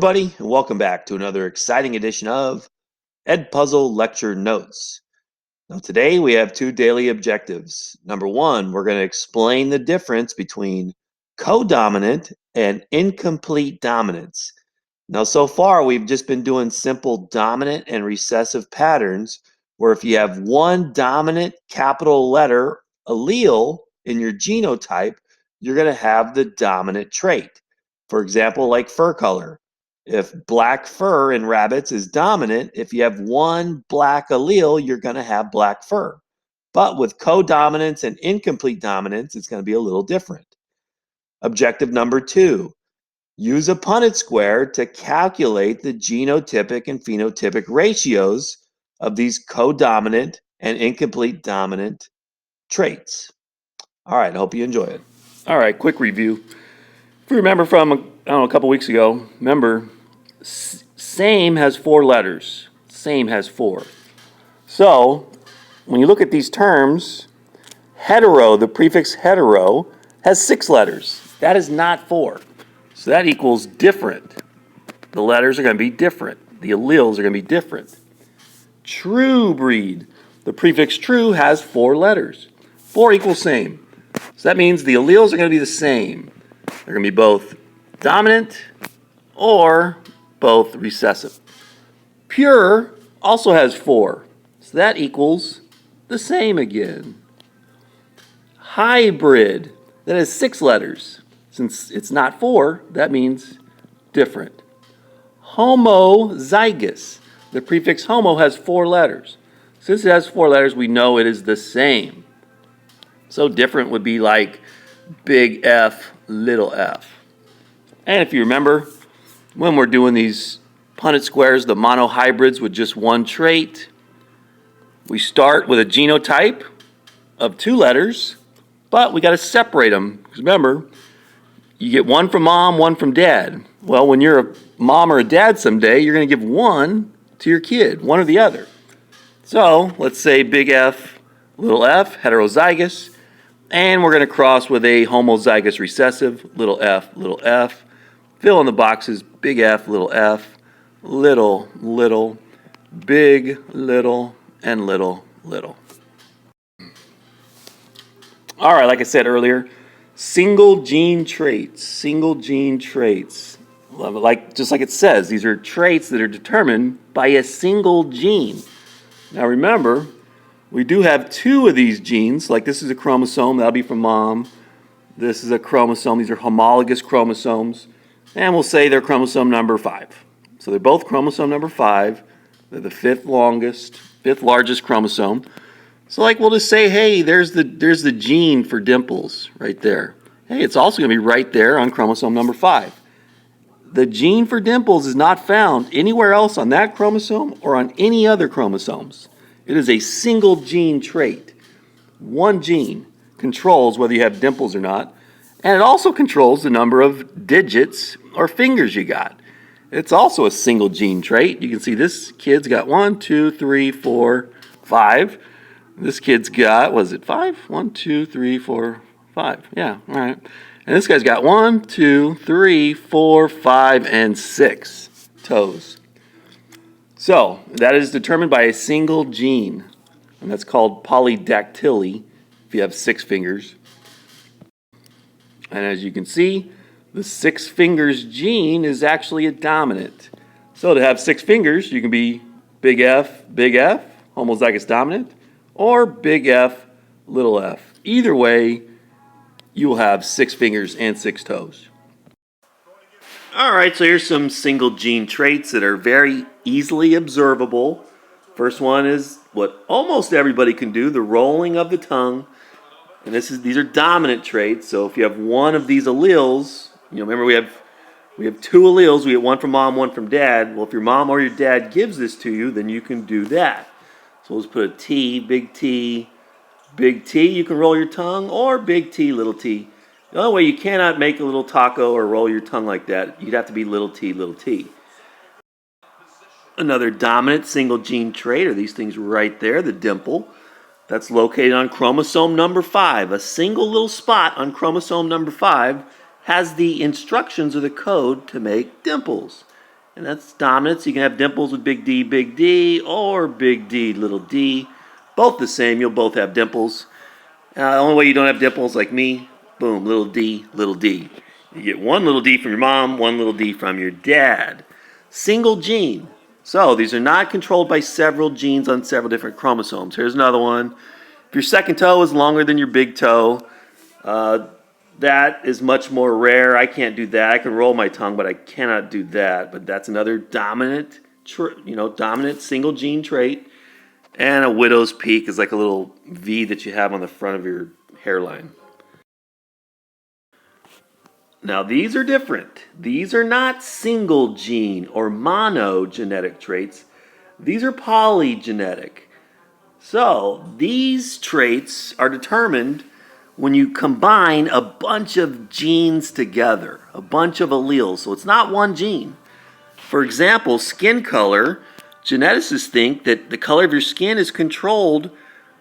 everybody, and welcome back to another exciting edition of Edpuzzle Lecture Notes. Now, today we have two daily objectives. Number one, we're going to explain the difference between codominant and incomplete dominance. Now, so far we've just been doing simple dominant and recessive patterns, where if you have one dominant capital letter allele in your genotype, you're going to have the dominant trait. For example, like fur color. If black fur in rabbits is dominant, if you have one black allele, you're going to have black fur. But with codominance and incomplete dominance, it's going to be a little different. Objective number two, use a Punnett square to calculate the genotypic and phenotypic ratios of these codominant and incomplete dominant traits. All right, I hope you enjoy it. All right, quick review. If you remember from, a couple weeks ago, remember, same has 4 letters. Same has 4. So, when you look at these terms, hetero, the prefix hetero, has 6 letters. That is not 4. So that equals different. The letters are going to be different. The alleles are going to be different. True breed, the prefix true has 4 letters. 4 equals same. So that means the alleles are going to be the same. They're going to be both dominant or both recessive. Pure also has 4. So that equals the same again. Hybrid, that has 6 letters. Since it's not 4, that means different. Homozygous, the prefix homo has 4 letters. Since it has 4 letters, we know it is the same. So different would be like big F, little f. And if you remember, when we're doing these Punnett squares, the monohybrids with just one trait, we start with a genotype of 2 letters, but we got to separate them. Because remember, you get one from mom, one from dad. Well, when you're a mom or a dad someday, you're going to give one to your kid, one or the other. So let's say big F, little f, heterozygous. And we're going to cross with a homozygous recessive, little f, fill in the boxes, big F, little, big, little, and little. All right, like I said earlier, single gene traits. Just like it says, these are traits that are determined by a single gene. Now remember, we do have 2 of these genes, like this is a chromosome, that'll be from mom. This is a chromosome, these are homologous chromosomes. And we'll say they're chromosome number 5. So they're both chromosome number 5. They're the 5th largest chromosome. So like we'll just say, hey, there's the gene for dimples right there. Hey, it's also going to be right there on chromosome number 5. The gene for dimples is not found anywhere else on that chromosome or on any other chromosomes. It is a single gene trait. One gene controls whether you have dimples or not, and it also controls the number of digits or fingers you got. It's also a single gene trait. You can see this kid's got 1, 2, 3, 4, 5. This kid's got, was it 5? 1, 2, 3, 4, 5. Yeah, all right. And this guy's got 1, 2, 3, 4, 5, and 6 toes. So, that is determined by a single gene, and that's called polydactyly if you have 6 fingers. And as you can see, the 6 fingers gene is actually a dominant. So to have 6 fingers, you can be big F, homozygous dominant, or big F, little f. Either way, you will have 6 fingers and 6 toes. All right, so here's some single gene traits that are very easily observable. First one is what almost everybody can do, the rolling of the tongue. And these are dominant traits. So if you have one of these alleles, remember we have 2 alleles. We get one from mom, one from dad. Well, if your mom or your dad gives this to you, then you can do that. So let's put a T, big T, big T. You can roll your tongue, or big T, little t. The only way you cannot make a little taco or roll your tongue like that, you'd have to be little t, little t. Another dominant single gene trait are these things right there, the dimple. That's located on chromosome number 5. A single little spot on chromosome number 5 has the instructions or the code to make dimples. And that's dominance. You can have dimples with big D, or big D, little d. Both the same. You'll both have dimples. The only way you don't have dimples, like me, boom, little d, little d. You get one little d from your mom, one little d from your dad. Single gene. So these are not controlled by several genes on several different chromosomes. Here's another one. If your second toe is longer than your big toe, that is much more rare. I can't do that. I can roll my tongue, but I cannot do that. But that's another dominant, dominant single gene trait. And a widow's peak is like a little V that you have on the front of your hairline. Now these are different. These are not single gene or monogenetic traits. These are polygenetic. So these traits are determined when you combine a bunch of genes together, a bunch of alleles. So it's not one gene. For example, skin color, geneticists think that the color of your skin is controlled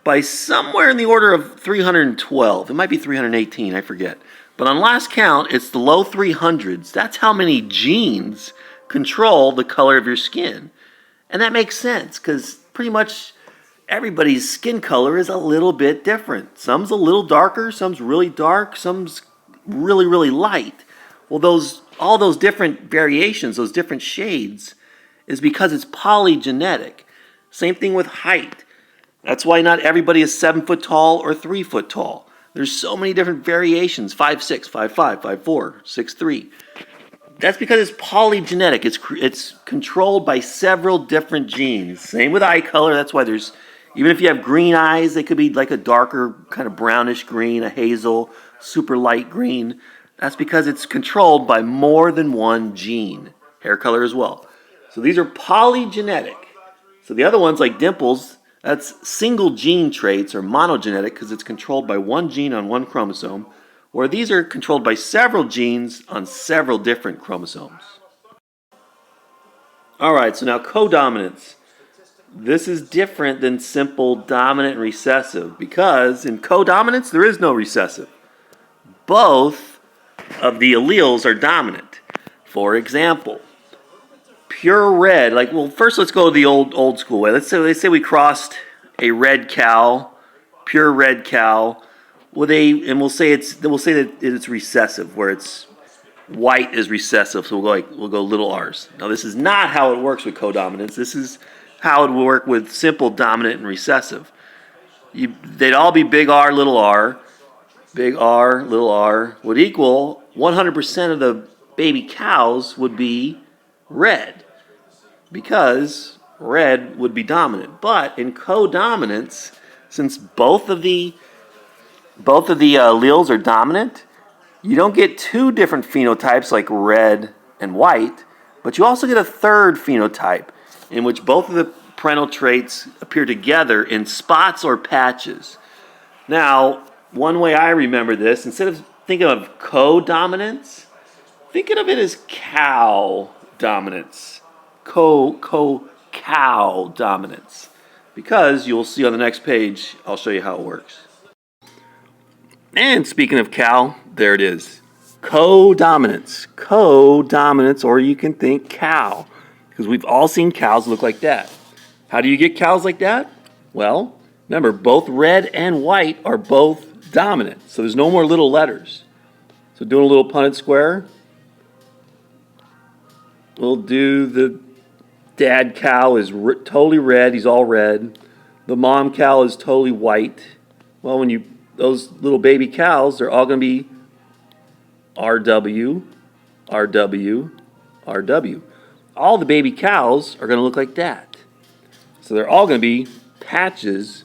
by somewhere in the order of 312. It might be 318, I forget. But on last count, it's the low 300s. That's how many genes control the color of your skin. And that makes sense because pretty much everybody's skin color is a little bit different. Some's a little darker, some's really dark, some's really, really light. Well, all those different variations, those different shades, is because it's polygenetic. Same thing with height. That's why not everybody is 7 foot tall or 3 foot tall. There's so many different variations, 5'6", 5'5", 5'4", 6'3". That's because it's polygenetic. It's controlled by several different genes. Same with eye color. That's why even if you have green eyes, they could be like a darker kind of brownish green, a hazel, super light green. That's because it's controlled by more than one gene. Hair color as well. So these are polygenetic. So the other ones like dimples, that's single gene traits or monogenetic because it's controlled by one gene on one chromosome, where these are controlled by several genes on several different chromosomes. All right, so now codominance. This is different than simple dominant and recessive because in codominance there is no recessive. Both of the alleles are dominant. For example, pure red, first let's go the old school way. Let's say we crossed a red cow, pure red cow. We'll say that it's recessive, where it's white is recessive. So we'll go little r's. Now this is not how it works with codominance. This is how it will work with simple dominant and recessive. They'd all be big R, little r. Big R, little r would equal 100% of the baby cows would be red, because red would be dominant. But in codominance, since both of the alleles are dominant, you don't get two different phenotypes like red and white, but you also get a third phenotype in which both of the parental traits appear together in spots or patches. Now, one way I remember this, instead of thinking of codominance, thinking of it as cow dominance. Cow dominance. Because you'll see on the next page, I'll show you how it works. And speaking of cow, there it is. Codominance. Codominance, or you can think cow. Because we've all seen cows look like that. How do you get cows like that? Well, remember, both red and white are both dominant. So there's no more little letters. So doing a little Punnett square, we'll do the dad cow is totally red. He's all red. The mom cow is totally white. Well, those little baby cows, they're all going to be RW, RW, RW. All the baby cows are going to look like that. So they're all going to be patches,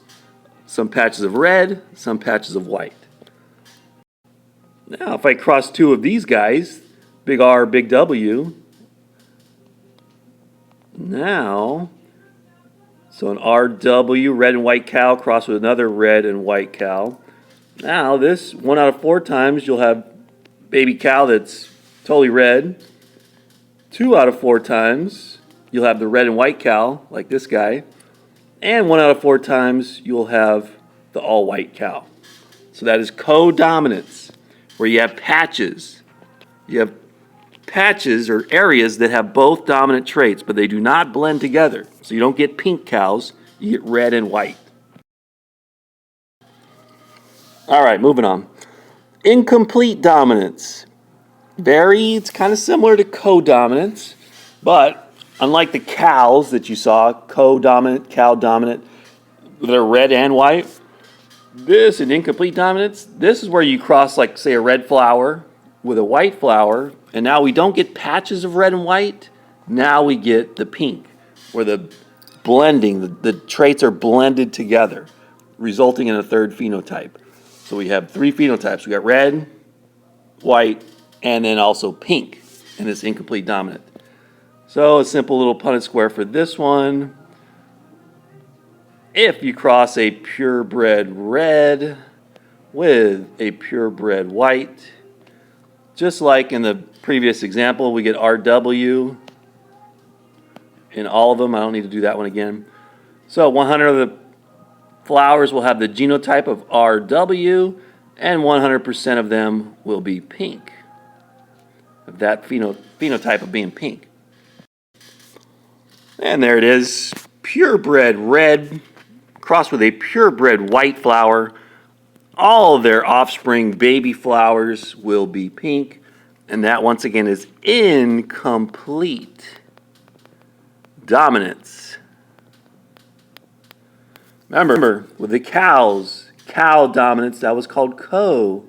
some patches of red, some patches of white. Now, if I cross two of these guys, big R, big W, now, so an RW, red and white cow, crossed with another red and white cow. Now, this 1 out of 4 times, you'll have baby cow that's totally red. 2 out of 4 times, you'll have the red and white cow, like this guy. And 1 out of 4 times, you'll have the all-white cow. So that is codominance, where you have patches. You have patches or areas that have both dominant traits, but they do not blend together. So you don't get pink cows, you get red and white. All right, moving on. Incomplete dominance. It's kind of similar to codominance, but unlike the cows that you saw, codominant, cow dominant, they're red and white. This, in incomplete dominance, this is where you cross, like, say, a red flower with a white flower, and now we don't get patches of red and white. Now we get the pink, where the blending, the traits are blended together, resulting in a third phenotype. So we have three phenotypes. We got red, white, and then also pink in this incomplete dominant. So a simple little Punnett square for this one. If you cross a purebred red with a purebred white, just like in the previous example, we get RW in all of them. I don't need to do that one again. So 100 of the flowers will have the genotype of RW, and 100% of them will be pink. That phenotype of being pink. And there it is, purebred red crossed with a purebred white flower. All of their offspring baby flowers will be pink, and that once again is incomplete dominance. Remember, with the cows, cow dominance, that was called codominance.